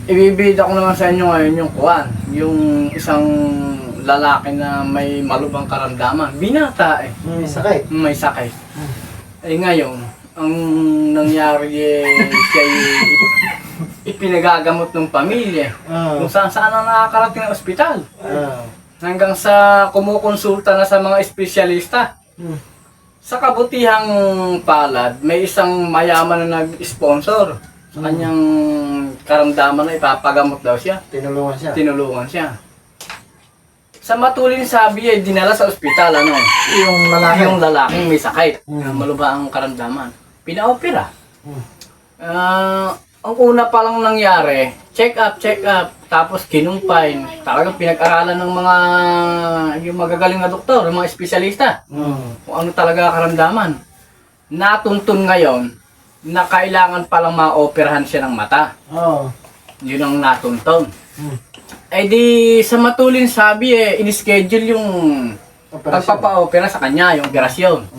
ibibida ko naman sa inyo ngayon yung kuwan. Yung isang lalaki na may malubhang karamdaman. Binata eh. May sakit. May sakit. Eh ngayon, ang nangyari siya ipinagagamot ng pamilya. Kung saan ang nakakarating ng ospital. Hanggang sa kumukonsulta na sa mga espesyalista. Sa kabutihang palad, may isang mayaman na nag-sponsor sa kanyang karamdaman na ipapagamot daw siya. Tinulungan siya. Sa matulin sabi ay dinala sa ospital yung lalaking may sakit, malubha ang karamdaman. Pinaopera. Ang una pa lang nangyari, check up, tapos kinumpay. Talagang pinag-aralan ng yung magagaling na doktor, ng mga espesyalista. Kung ano talaga karamdaman. Natuntun ngayon na kailangan palang maoperahan siya ng mata. Yun ang natuntun. Eh di sa matulin sabi in-schedule yung pagpapa-opera sa kanya, yung operasyon.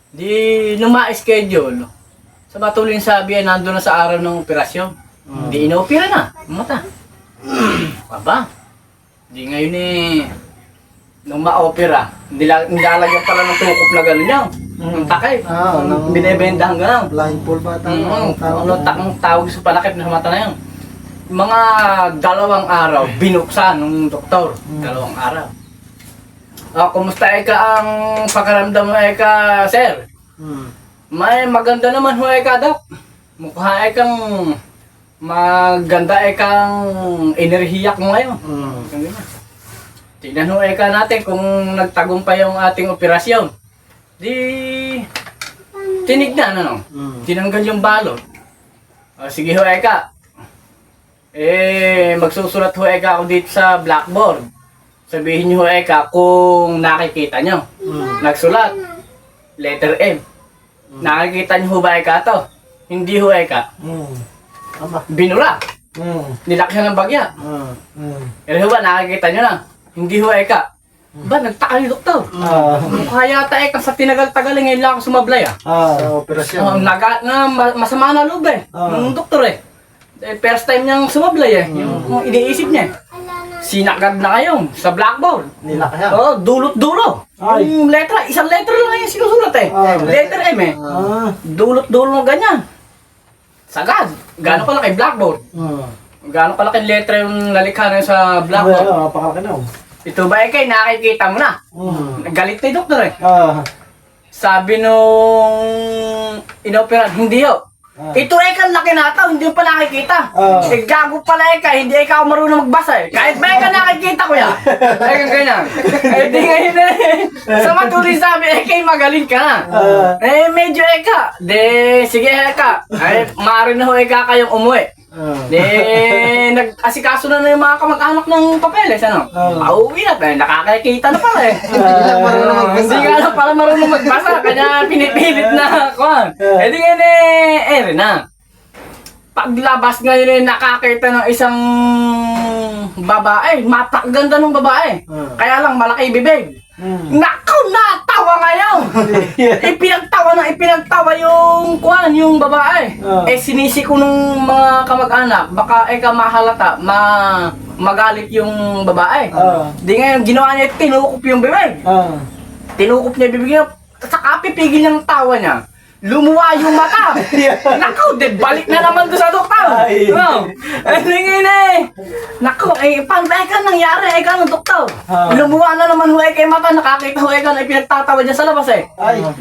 Di nung ma-schedule, sa matulin sabi nandun na sa araw ng operasyon. Di ina-opera na, ang mata. Aba, di ngayon nung ma-opera, nilalagyan pala ng tukop na gano'n yan. Ng takip, binebendahan gano'n. Blindfold ba Ang tawag sa panakip na sa mata na yun. Mga 2 araw, binuksan ng doktor. 2 araw. Kumusta ang pakiramdam mo sir? May maganda naman ho dok. Mukha kang maganda kang enerhiyak mo ngayon. Tignan ho natin kung nagtagumpay yung ating operasyon. Di tinignan tinanggal yung balot. Sige ho magsusulat ho ako dito sa blackboard. Sabihin nyo ho kung nakikita nyo. Nagsulat. Letter M. Nakikita nyo ho ba to? Hindi ho binura. Nilakyan ng bagya. Pero ho ba nakikita nyo na? Hindi ho ba nagtaka ni doktor? Mukha yata sa tinagal-tagal ngayon lang ako sumablay operasyon. Masama na loob ng doktor first time niyang sumablay yung iniisip niya. Sinakad na ngayon sa blackboard. Nilakyan? Dulot-dulo. Yung letra, isang letra lang yung sinusulat letter M Dulot-dulo ganyan. Sagad. Gano'n kalaki blackboard? Gano'n kalaki letra yung nalikha na sa blackboard? Pakalaki na. Ito ba nakikita mo na? Galit na yung doktor Sabi nung inoperan, hindi ito laki na ito, hindi mo pa nakikita. Gago pala hindi ikaw marunong magbasa Kahit ba nakikita ko yan. Ganyan. Di ngayon sa matuloy sabi, magaling ka na. Medyo sige maaari na ho kayong umuwi. Nag-asikaso na yung mga kamag-anak ng papeles, pauwi na, nakakakita na pala Hindi nga lang pala marunong magbasa, kanya pinipilit na di ngayon na. Paglabas ngayon nakakita ng isang babae, ganda ng babae. Kaya lang malaki bibig. Nakaw, natawa ngayon! Ipinagtawa yung babae. Sinisi ko ng mga kamag-anak, baka mahalata, magalit yung babae. Di ngayon, ginawa niya, tinukop yung bibig. Tinukop niya bibig niya, saka pipigil niyang tawa niya. Lumuwa yung mata. Nakaw, balik na naman doon sa doktor. Hindi ngayon Nakaw, paano ba nangyari ng doktor? Lumuwa na naman kay mata, nakakita na pinagtatawa dyan sa labas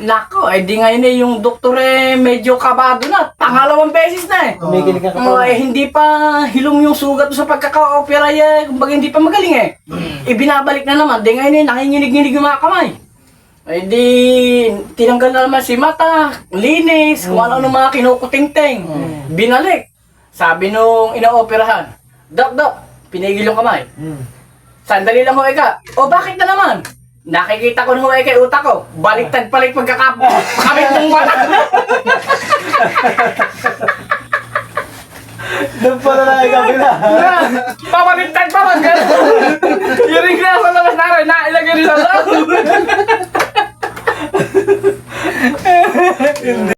Nakaw, di ngayon yung doktor medyo kabado na. Pangalawang beses na hindi pa hilom yung sugat sa pagkaka-opera kumbaga hindi pa magaling Ibinabalik na naman, di ngayon nanginginig-nginig yung mga kamay. Di tinanggal na naman si mata, linis, kung ano mga kinukuting-ting. Binalik. Sabi nung ina-operahan, Dok, pinigil yung kamay. Sandali lang bakit na naman? Nakikita ko na utak ko. Baliktad pala yung pagkakabit ng mata. Doon pala nakikabila. Pabaliktad pa gano'n. Yung ring na sa labas namin, nailagay rin sa loob.